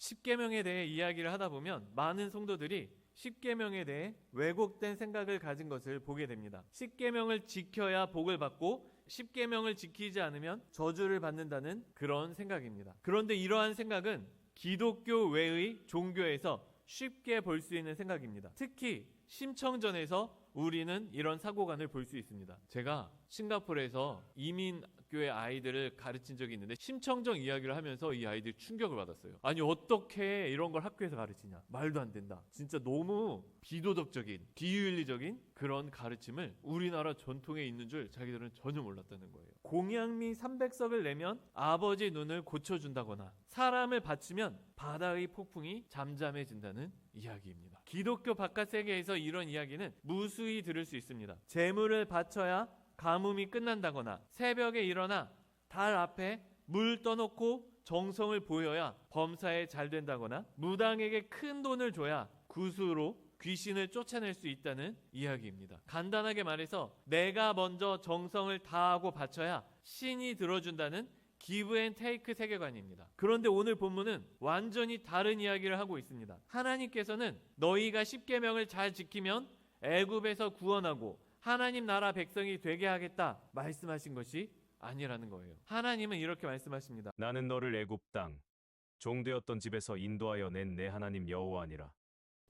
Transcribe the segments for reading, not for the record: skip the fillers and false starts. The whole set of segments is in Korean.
십계명에 대해 이야기를 하다 보면 많은 성도들이 십계명에 대해 왜곡된 생각을 가진 것을 보게 됩니다. 십계명을 지켜야 복을 받고 십계명을 지키지 않으면 저주를 받는다는 그런 생각입니다. 그런데 이러한 생각은 기독교 외의 종교에서 쉽게 볼 수 있는 생각입니다. 특히 심청전에서 우리는 이런 사고관을 볼 수 있습니다. 제가 싱가포르에서 이민교회 아이들을 가르친 적이 있는데 심청전 이야기를 하면서 이 아이들이 충격을 받았어요. 아니 어떻게 이런 걸 학교에서 가르치냐, 말도 안 된다. 진짜 너무 비도덕적인 비윤리적인 그런 가르침을 우리나라 전통에 있는 줄 자기들은 전혀 몰랐다는 거예요. 공양미 300석을 내면 아버지 눈을 고쳐준다거나 사람을 바치면 바다의 폭풍이 잠잠해진다는 이야기입니다. 기독교 바깥 세계에서 이런 이야기는 무수히 들을 수 있습니다. 재물을 바쳐야 가뭄이 끝난다거나 새벽에 일어나 달 앞에 물 떠놓고 정성을 보여야 범사에 잘 된다거나 무당에게 큰 돈을 줘야 구수로 귀신을 쫓아낼 수 있다는 이야기입니다. 간단하게 말해서 내가 먼저 정성을 다하고 바쳐야 신이 들어준다는 기브 앤 테이크 세계관입니다. 그런데 오늘 본문은 완전히 다른 이야기를 하고 있습니다. 하나님께서는 너희가 십계명을 잘 지키면 애굽에서 구원하고 하나님 나라 백성이 되게 하겠다 말씀하신 것이 아니라는 거예요. 하나님은 이렇게 말씀하십니다. 나는 너를 애굽 땅 종되었던 집에서 인도하여 낸 내 하나님 여호와니라.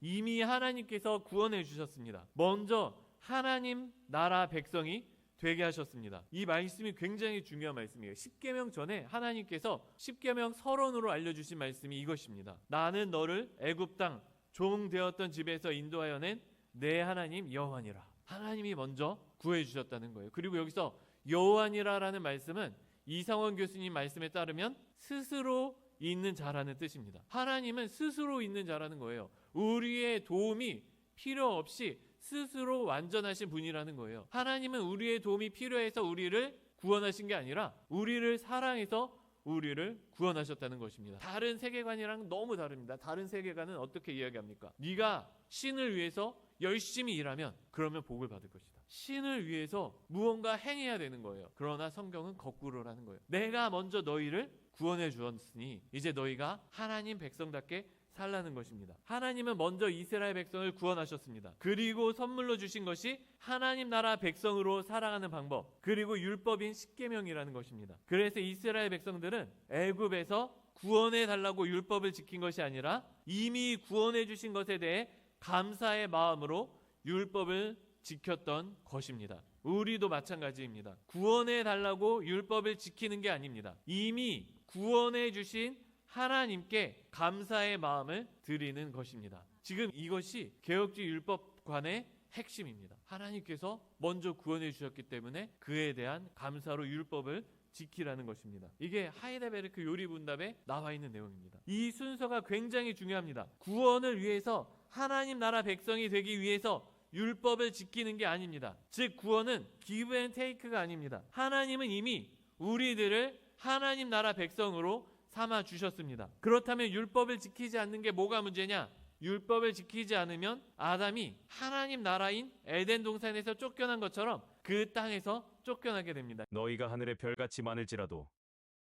이미 하나님께서 구원해 주셨습니다. 먼저 하나님 나라 백성이 되게 하셨습니다. 이 말씀이 굉장히 중요한 말씀이에요. 십계명 전에 하나님께서 십계명 서론으로 알려주신 말씀이 이것입니다. 나는 너를 애굽 땅 종 되었던 집에서 인도하여 낸 내 하나님 여호와니라. 하나님이 먼저 구해 주셨다는 거예요. 그리고 여기서 여호와니라라는 말씀은 이상원 교수님 말씀에 따르면 스스로 있는 자라는 뜻입니다. 하나님은 스스로 있는 자라는 거예요. 우리의 도움이 필요 없이 스스로 완전하신 분이라는 거예요. 하나님은 우리의 도움이 필요해서 우리를 구원하신 게 아니라 우리를 사랑해서 우리를 구원하셨다는 것입니다. 다른 세계관이랑 너무 다릅니다. 다른 세계관은 어떻게 이야기합니까? 네가 신을 위해서 열심히 일하면 그러면 복을 받을 것이다. 신을 위해서 무언가 행해야 되는 거예요. 그러나 성경은 거꾸로라는 거예요. 내가 먼저 너희를 구원해 주었으니 이제 너희가 하나님 백성답게 살라는 것입니다. 하나님은 먼저 이스라엘 백성을 구원하셨습니다. 그리고 선물로 주신 것이 하나님 나라 백성으로 살아가는 방법, 그리고 율법인 십계명이라는 것입니다. 그래서 이스라엘 백성들은 애굽에서 구원해 달라고 율법을 지킨 것이 아니라 이미 구원해 주신 것에 대해 감사의 마음으로 율법을 지켰던 것입니다. 우리도 마찬가지입니다. 구원해 달라고 율법을 지키는 게 아닙니다. 이미 구원해 주신 하나님께 감사의 마음을 드리는 것입니다. 지금 이것이 개혁주의 율법관의 핵심입니다. 하나님께서 먼저 구원해 주셨기 때문에 그에 대한 감사로 율법을 지키라는 것입니다. 이게 하이델베르크 요리분답에 나와 있는 내용입니다. 이 순서가 굉장히 중요합니다. 구원을 위해서 하나님 나라 백성이 되기 위해서 율법을 지키는 게 아닙니다. 즉 구원은 기브 앤 테이크가 아닙니다. 하나님은 이미 우리들을 하나님 나라 백성으로 삼아 주셨습니다. 그렇다면 율법을 지키지 않는 게 뭐가 문제냐? 율법을 지키지 않으면 아담이 하나님 나라인 에덴 동산에서 쫓겨난 것처럼 그 땅에서 쫓겨나게 됩니다. 너희가 하늘의 별같이 많을지라도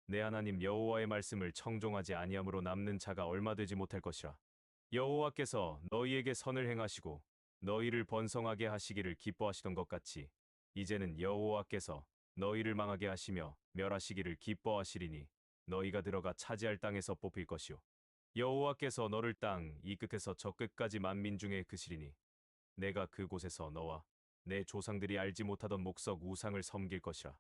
내 하나님 여호와의 말씀을 청종하지 아니함으로 남는 자가 얼마 되지 못할 것이라. 여호와께서 너희에게 선을 행하시고 너희를 번성하게 하시기를 기뻐하시던 것 같이 이제는 여호와께서 너희를 망하게 하시며 멸하시기를 기뻐하시리니 너희가 들어가 차지할 땅에서 뽑힐 것이요 여호와께서 너를 땅 이 끝에서 저 끝까지 만민 중에 그시리니 내가 그곳에서 너와 내 조상들이 알지 못하던 목석 우상을 섬길 것이라.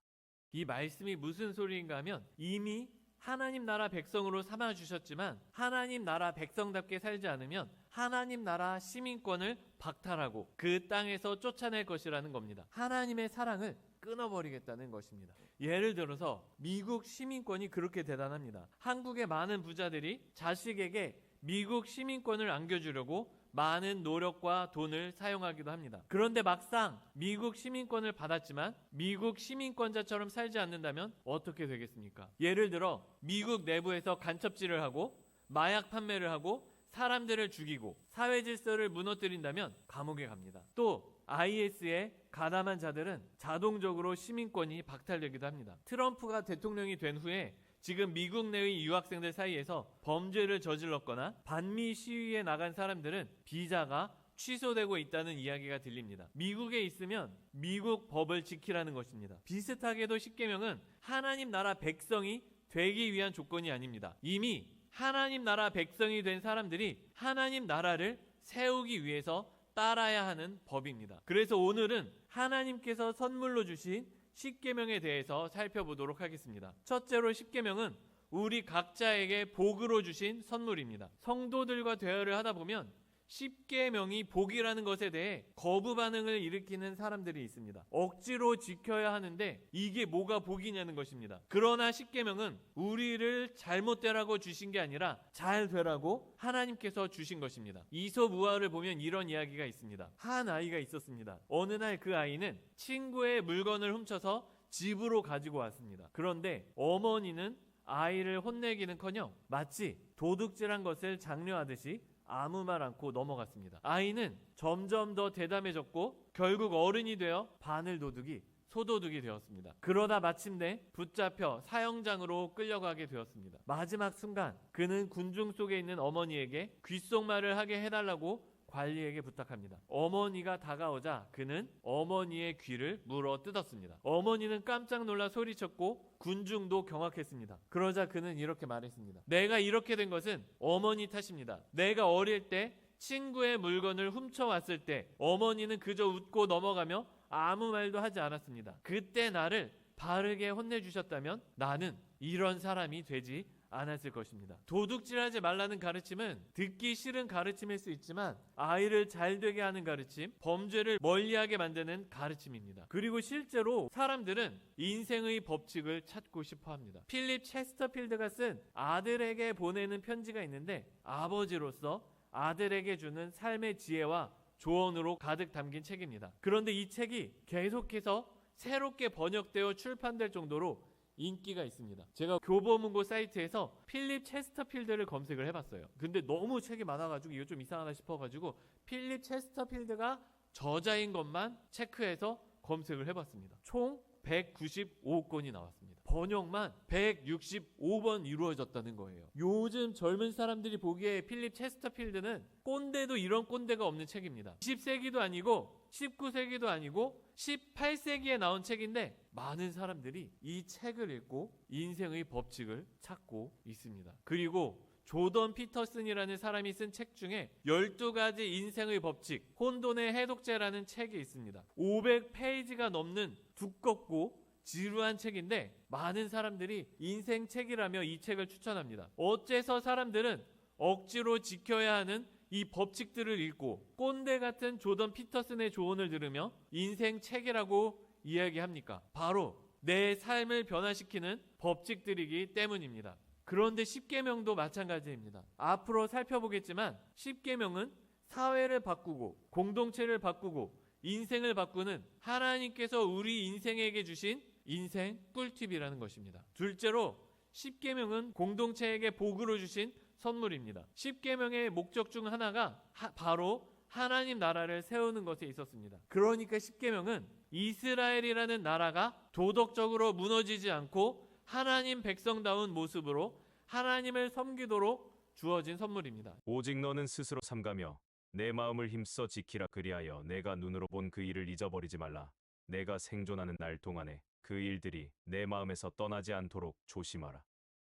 이 말씀이 무슨 소리인가 하면 이미 하나님 나라 백성으로 삼아 주셨지만 하나님 나라 백성답게 살지 않으면 하나님 나라 시민권을 박탈하고 그 땅에서 쫓아낼 것이라는 겁니다. 하나님의 사랑을 끊어버리겠다는 것입니다. 예를 들어서 미국 시민권이 그렇게 대단합니다. 한국의 많은 부자들이 자식에게 미국 시민권을 안겨주려고 많은 노력과 돈을 사용하기도 합니다. 그런데 막상 미국 시민권을 받았지만 미국 시민권자처럼 살지 않는다면 어떻게 되겠습니까? 예를 들어 미국 내부에서 간첩질을 하고 마약 판매를 하고 사람들을 죽이고 사회 질서를 무너뜨린다면 감옥에 갑니다. 또 IS의 가담한 자들은 자동적으로 시민권이 박탈되기도 합니다. 트럼프가 대통령이 된 후에 지금 미국 내의 유학생들 사이에서 범죄를 저질렀거나 반미 시위에 나간 사람들은 비자가 취소되고 있다는 이야기가 들립니다. 미국에 있으면 미국 법을 지키라는 것입니다. 비슷하게도 십계명은 하나님 나라 백성이 되기 위한 조건이 아닙니다. 이미 하나님 나라 백성이 된 사람들이 하나님 나라를 세우기 위해서 따라야 하는 법입니다. 그래서 오늘은 하나님께서 선물로 주신 십계명에 대해서 살펴보도록 하겠습니다. 첫째로 십계명은 우리 각자에게 복으로 주신 선물입니다. 성도들과 대화를 하다 보면 십계명이 복이라는 것에 대해 거부 반응을 일으키는 사람들이 있습니다. 억지로 지켜야 하는데 이게 뭐가 복이냐는 것입니다. 그러나 십계명은 우리를 잘못되라고 주신 게 아니라 잘 되라고 하나님께서 주신 것입니다. 이솝 우화를 보면 이런 이야기가 있습니다. 한 아이가 있었습니다. 어느 날 그 아이는 친구의 물건을 훔쳐서 집으로 가지고 왔습니다. 그런데 어머니는 아이를 혼내기는커녕 마치 도둑질한 것을 장려하듯이 아무 말 않고 넘어갔습니다. 아이는 점점 더 대담해졌고 결국 어른이 되어 바늘도둑이 소도둑이 되었습니다. 그러다 마침내 붙잡혀 사형장으로 끌려가게 되었습니다. 마지막 순간 그는 군중 속에 있는 어머니에게 귓속말을 하게 해달라고 관리에게 부탁합니다. 어머니가 다가오자 그는 어머니의 귀를 물어 뜯었습니다. 어머니는 깜짝 놀라 소리쳤고 군중도 경악했습니다. 그러자 그는 이렇게 말했습니다. 내가 이렇게 된 것은 어머니 탓입니다. 내가 어릴 때 친구의 물건을 훔쳐왔을 때 어머니는 그저 웃고 넘어가며 아무 말도 하지 않았습니다. 그때 나를 바르게 혼내주셨다면 나는 이런 사람이 되지 않았을 것입니다. 도둑질하지 말라는 가르침은 듣기 싫은 가르침일 수 있지만 아이를 잘 되게 하는 가르침, 범죄를 멀리하게 만드는 가르침입니다. 그리고 실제로 사람들은 인생의 법칙을 찾고 싶어 합니다. 필립 체스터필드가 쓴 아들에게 보내는 편지가 있는데 아버지로서 아들에게 주는 삶의 지혜와 조언으로 가득 담긴 책입니다. 그런데 이 책이 계속해서 새롭게 번역되어 출판될 정도로 인기가 있습니다. 제가 교보문고 사이트에서 필립 체스터필드를 검색을 해봤어요. 근데 너무 책이 많아가지고 이거 좀 이상하다 싶어가지고 필립 체스터필드가 저자인 것만 체크해서 검색을 해봤습니다. 총 195건이 나왔습니다. 번역만 165번 이루어졌다는 거예요. 요즘 젊은 사람들이 보기에 필립 체스터필드는 꼰대도 이런 꼰대가 없는 책입니다. 20세기도 아니고 19세기도 아니고 18세기에 나온 책인데 많은 사람들이 이 책을 읽고 인생의 법칙을 찾고 있습니다. 그리고 조던 피터슨이라는 사람이 쓴 책 중에 12가지 인생의 법칙, 혼돈의 해독제라는 책이 있습니다. 500페이지가 넘는 두껍고 지루한 책인데 많은 사람들이 인생 책이라며 이 책을 추천합니다. 어째서 사람들은 억지로 지켜야 하는 이 법칙들을 읽고 꼰대 같은 조던 피터슨의 조언을 들으며 인생 책이라고 이야기합니까? 바로 내 삶을 변화시키는 법칙들이기 때문입니다. 그런데 십계명도 마찬가지입니다. 앞으로 살펴보겠지만 십계명은 사회를 바꾸고 공동체를 바꾸고 인생을 바꾸는 하나님께서 우리 인생에게 주신 인생 꿀팁이라는 것입니다. 둘째로 십계명은 공동체에게 복으로 주신 선물입니다. 십계명의 목적 중 하나가 바로 하나님 나라를 세우는 것에 있었습니다. 그러니까 십계명은 이스라엘이라는 나라가 도덕적으로 무너지지 않고 하나님 백성다운 모습으로 하나님을 섬기도록 주어진 선물입니다. 오직 너는 스스로 삼가며 내 마음을 힘써 지키라. 그리하여 내가 눈으로 본 그 일을 잊어버리지 말라. 내가 생존하는 날 동안에 그 일들이 내 마음에서 떠나지 않도록 조심하라.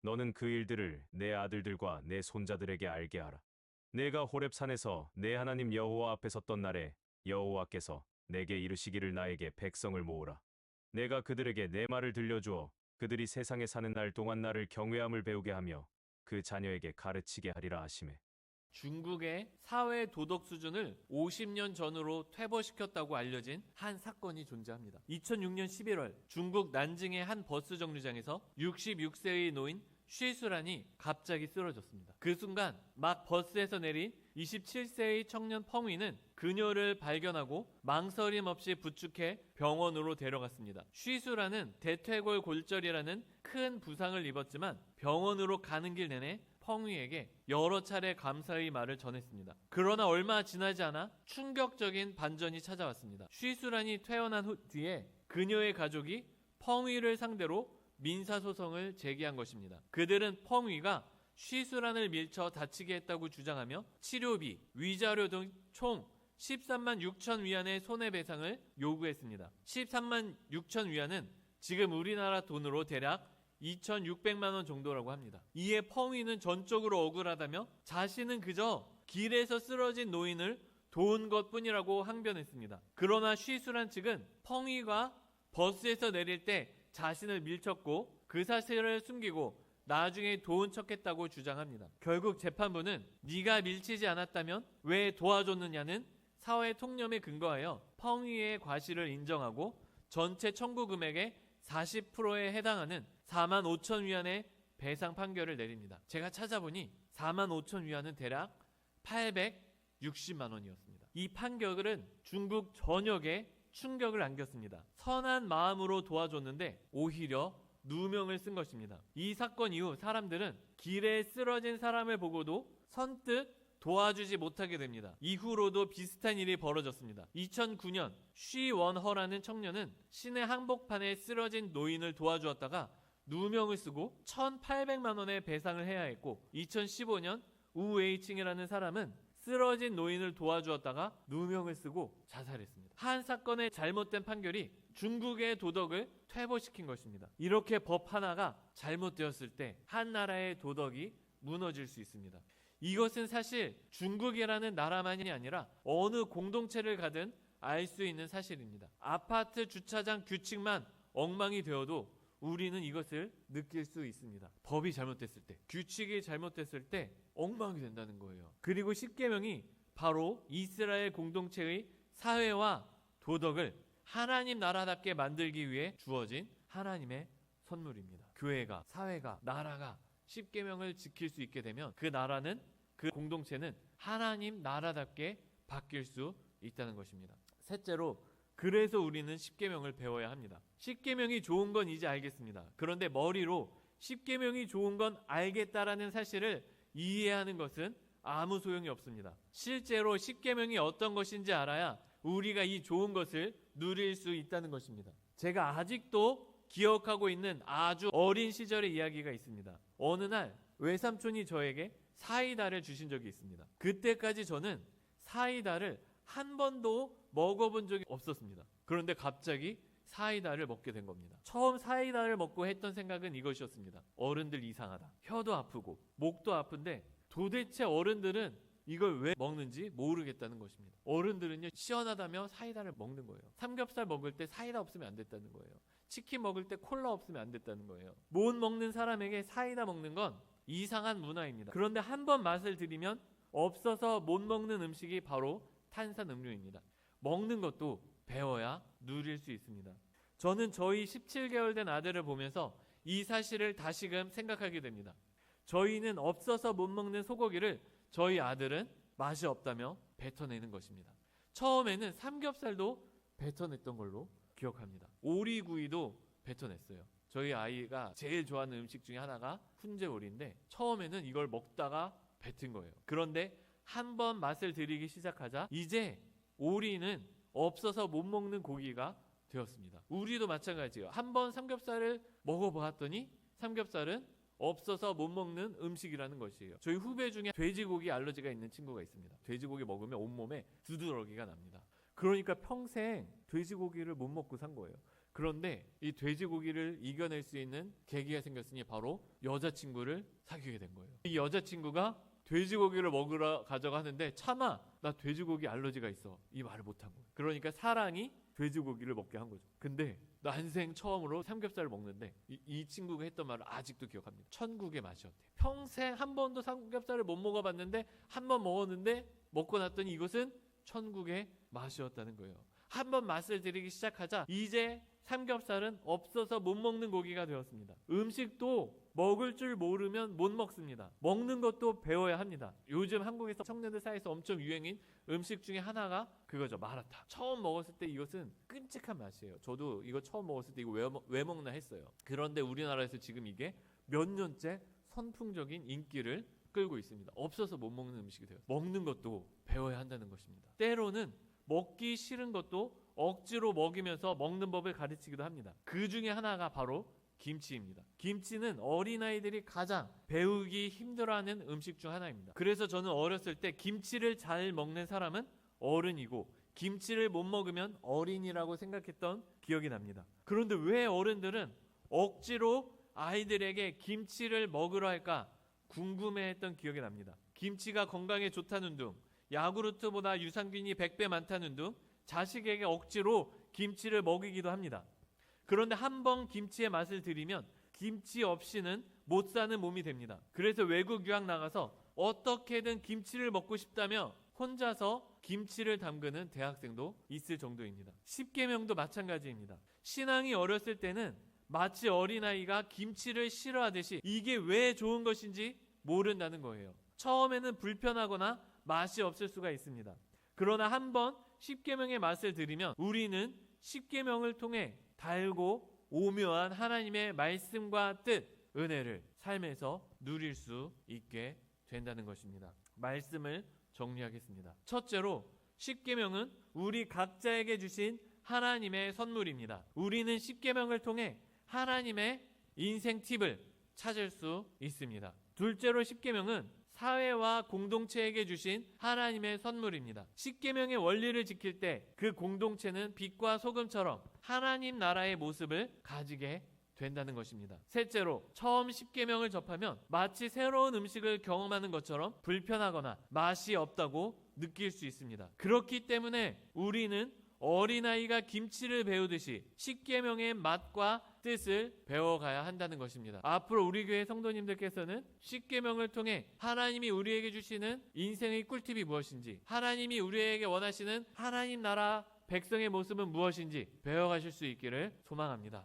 너는 그 일들을 내 아들들과 내 손자들에게 알게 하라. 내가 호렙산에서 내 하나님 여호와 앞에 섰던 날에 여호와께서 내게 이르시기를 나에게 백성을 모으라. 내가 그들에게 내 말을 들려주어 그들이 세상에 사는 날 동안 나를 경외함을 배우게 하며 그 자녀에게 가르치게 하리라 하시매. 중국의 사회 도덕 수준을 50년 전으로 퇴보시켰다고 알려진 한 사건이 존재합니다. 2006년 11월 중국 난징의 한 버스 정류장에서 66세의 노인 쉬수란이 갑자기 쓰러졌습니다. 그 순간 막 버스에서 내린 27세의 청년 펑위는 그녀를 발견하고 망설임 없이 부축해 병원으로 데려갔습니다. 쉬수란은 대퇴골 골절이라는 큰 부상을 입었지만 병원으로 가는 길 내내 펑위에게 여러 차례 감사의 말을 전했습니다. 그러나 얼마 지나지 않아 충격적인 반전이 찾아왔습니다. 쉬수란이 퇴원한 뒤에 그녀의 가족이 펑위를 상대로 민사소송을 제기한 것입니다. 그들은 펑위가 쉬수란을 밀쳐 다치게 했다고 주장하며 치료비, 위자료 등 총 13만 6천 위안의 손해배상을 요구했습니다. 13만 6천 위안은 지금 우리나라 돈으로 대략 2,600만 원 정도라고 합니다. 이에 펑위는 전적으로 억울하다며 자신은 그저 길에서 쓰러진 노인을 도운 것뿐이라고 항변했습니다. 그러나 쉬수란 측은 펑위가 버스에서 내릴 때 자신을 밀쳤고 그 사실을 숨기고 나중에 도운 척했다고 주장합니다. 결국 재판부는 네가 밀치지 않았다면 왜 도와줬느냐는 사회 통념에 근거하여 펑위의 과실을 인정하고 전체 청구 금액의 40%에 해당하는 4만 5천 위안의 배상 판결을 내립니다. 제가 찾아보니 4만 5천 위안은 대략 860만 원이었습니다. 이 판결은 중국 전역에 충격을 안겼습니다. 선한 마음으로 도와줬는데 오히려 누명을 쓴 것입니다. 이 사건 이후 사람들은 길에 쓰러진 사람을 보고도 선뜻 도와주지 못하게 됩니다. 이후로도 비슷한 일이 벌어졌습니다. 2009년 쉬원허라는 청년은 시내 한복판에 쓰러진 노인을 도와주었다가 누명을 쓰고 1,800만 원의 배상을 해야 했고, 2015년 우웨이칭이라는 사람은 쓰러진 노인을 도와주었다가 누명을 쓰고 자살했습니다. 한 사건의 잘못된 판결이 중국의 도덕을 퇴보시킨 것입니다. 이렇게 법 하나가 잘못되었을 때 한 나라의 도덕이 무너질 수 있습니다. 이것은 사실 중국이라는 나라만이 아니라 어느 공동체를 가든 알 수 있는 사실입니다. 아파트 주차장 규칙만 엉망이 되어도 우리는 이것을 느낄 수 있습니다. 법이 잘못됐을 때, 규칙이 잘못됐을 때 엉망이 된다는 거예요. 그리고 십계명이 바로 이스라엘 공동체의 사회와 도덕을 하나님 나라답게 만들기 위해 주어진 하나님의 선물입니다. 교회가, 사회가, 나라가 십계명을 지킬 수 있게 되면 그 나라는, 그 공동체는 하나님 나라답게 바뀔 수 있다는 것입니다. 셋째로, 그래서 우리는 십계명을 배워야 합니다. 십계명이 좋은 건 이제 알겠습니다. 그런데 머리로 십계명이 좋은 건 알겠다라는 사실을 이해하는 것은 아무 소용이 없습니다. 실제로 십계명이 어떤 것인지 알아야 우리가 이 좋은 것을 누릴 수 있다는 것입니다. 제가 아직도 기억하고 있는 아주 어린 시절의 이야기가 있습니다. 어느 날 외삼촌이 저에게 사이다를 주신 적이 있습니다. 그때까지 저는 사이다를 한 번도 먹어본 적이 없었습니다. 그런데 갑자기 사이다를 먹게 된 겁니다. 처음 사이다를 먹고 했던 생각은 이것이었습니다. 어른들 이상하다. 혀도 아프고 목도 아픈데 도대체 어른들은 이걸 왜 먹는지 모르겠다는 것입니다. 어른들은요, 시원하다며 사이다를 먹는 거예요. 삼겹살 먹을 때 사이다 없으면 안 됐다는 거예요. 치킨 먹을 때 콜라 없으면 안 됐다는 거예요. 못 먹는 사람에게 사이다 먹는 건 이상한 문화입니다. 그런데 한 번 맛을 들이면 없어서 못 먹는 음식이 바로 탄산음료입니다. 먹는 것도 배워야 누릴 수 있습니다. 저는 저희 17개월 된 아들을 보면서 이 사실을 다시금 생각하게 됩니다. 저희는 없어서 못 먹는 소고기를 저희 아들은 맛이 없다며 뱉어내는 것입니다. 처음에는 삼겹살도 뱉어냈던 걸로 기억합니다. 오리구이도 뱉어냈어요. 저희 아이가 제일 좋아하는 음식 중에 하나가 훈제오리인데 처음에는 이걸 먹다가 뱉은 거예요. 그런데 한 번 맛을 들이기 시작하자 이제 오리는 없어서 못 먹는 고기가 되었습니다. 우리도 마찬가지예요. 한 번 삼겹살을 먹어봤더니 삼겹살은 없어서 못 먹는 음식이라는 것이에요. 저희 후배 중에 돼지고기 알러지가 있는 친구가 있습니다. 돼지고기 먹으면 온몸에 두드러기가 납니다. 그러니까 평생 돼지고기를 못 먹고 산 거예요. 그런데 이 돼지고기를 이겨낼 수 있는 계기가 생겼으니 바로 여자친구를 사귀게 된 거예요. 이 여자친구가 돼지고기를 먹으러 가져가는데 차마 나 돼지고기 알러지가 있어 이 말을 못한 거예요. 그러니까 사랑이 돼지고기를 먹게 한 거죠. 근데 난생 처음으로 삼겹살을 먹는데 이 친구가 했던 말을 아직도 기억합니다. 천국의 맛이었대. 평생 한 번도 삼겹살을 못 먹어봤는데 한 번 먹었는데 먹고 났더니 이것은 천국의 맛이었다는 거예요. 한 번 맛을 들이기 시작하자 이제 삼겹살은 없어서 못 먹는 고기가 되었습니다. 음식도 먹을 줄 모르면 못 먹습니다. 먹는 것도 배워야 합니다. 요즘 한국에서 청년들 사이에서 엄청 유행인 음식 중에 하나가 그거죠. 마라탕. 처음 먹었을 때 이것은 끔찍한 맛이에요. 저도 이거 처음 먹었을 때 이거 왜 먹나 했어요. 그런데 우리나라에서 지금 이게 몇 년째 선풍적인 인기를 끌고 있습니다. 없어서 못 먹는 음식이 돼요. 먹는 것도 배워야 한다는 것입니다. 때로는 먹기 싫은 것도 억지로 먹이면서 먹는 법을 가르치기도 합니다. 그 중에 하나가 바로 김치입니다. 김치는 어린아이들이 가장 배우기 힘들어하는 음식 중 하나입니다. 그래서 저는 어렸을 때 김치를 잘 먹는 사람은 어른이고 김치를 못 먹으면 어린이라고 생각했던 기억이 납니다. 그런데 왜 어른들은 억지로 아이들에게 김치를 먹으러 할까 궁금해했던 기억이 납니다. 김치가 건강에 좋다는 둥, 야구르트보다 유산균이 100배 많다는 둥, 자식에게 억지로 김치를 먹이기도 합니다. 그런데 한 번 김치의 맛을 들이면 김치 없이는 못 사는 몸이 됩니다. 그래서 외국 유학 나가서 어떻게든 김치를 먹고 싶다며 혼자서 김치를 담그는 대학생도 있을 정도입니다. 십계명도 마찬가지입니다. 신앙이 어렸을 때는 마치 어린아이가 김치를 싫어하듯이 이게 왜 좋은 것인지 모른다는 거예요. 처음에는 불편하거나 맛이 없을 수가 있습니다. 그러나 한번 십계명의 맛을 들이면 우리는 십계명을 통해 달고 오묘한 하나님의 말씀과 뜻, 은혜를 삶에서 누릴 수 있게 된다는 것입니다. 말씀을 정리하겠습니다. 첫째로 십계명은 우리 각자에게 주신 하나님의 선물입니다. 우리는 십계명을 통해 하나님의 인생 팁을 찾을 수 있습니다. 둘째로 십계명은 사회와 공동체에게 주신 하나님의 선물입니다. 십계명의 원리를 지킬 때 그 공동체는 빛과 소금처럼 하나님 나라의 모습을 가지게 된다는 것입니다. 셋째로 처음 십계명을 접하면 마치 새로운 음식을 경험하는 것처럼 불편하거나 맛이 없다고 느낄 수 있습니다. 그렇기 때문에 우리는 어린아이가 김치를 배우듯이 십계명의 맛과 뜻을 배워가야 한다는 것입니다. 앞으로 우리 교회 성도님들께서는 십계명을 통해 하나님이 우리에게 주시는 인생의 꿀팁이 무엇인지, 하나님이 우리에게 원하시는 하나님 나라 백성의 모습은 무엇인지 배워가실 수 있기를 소망합니다.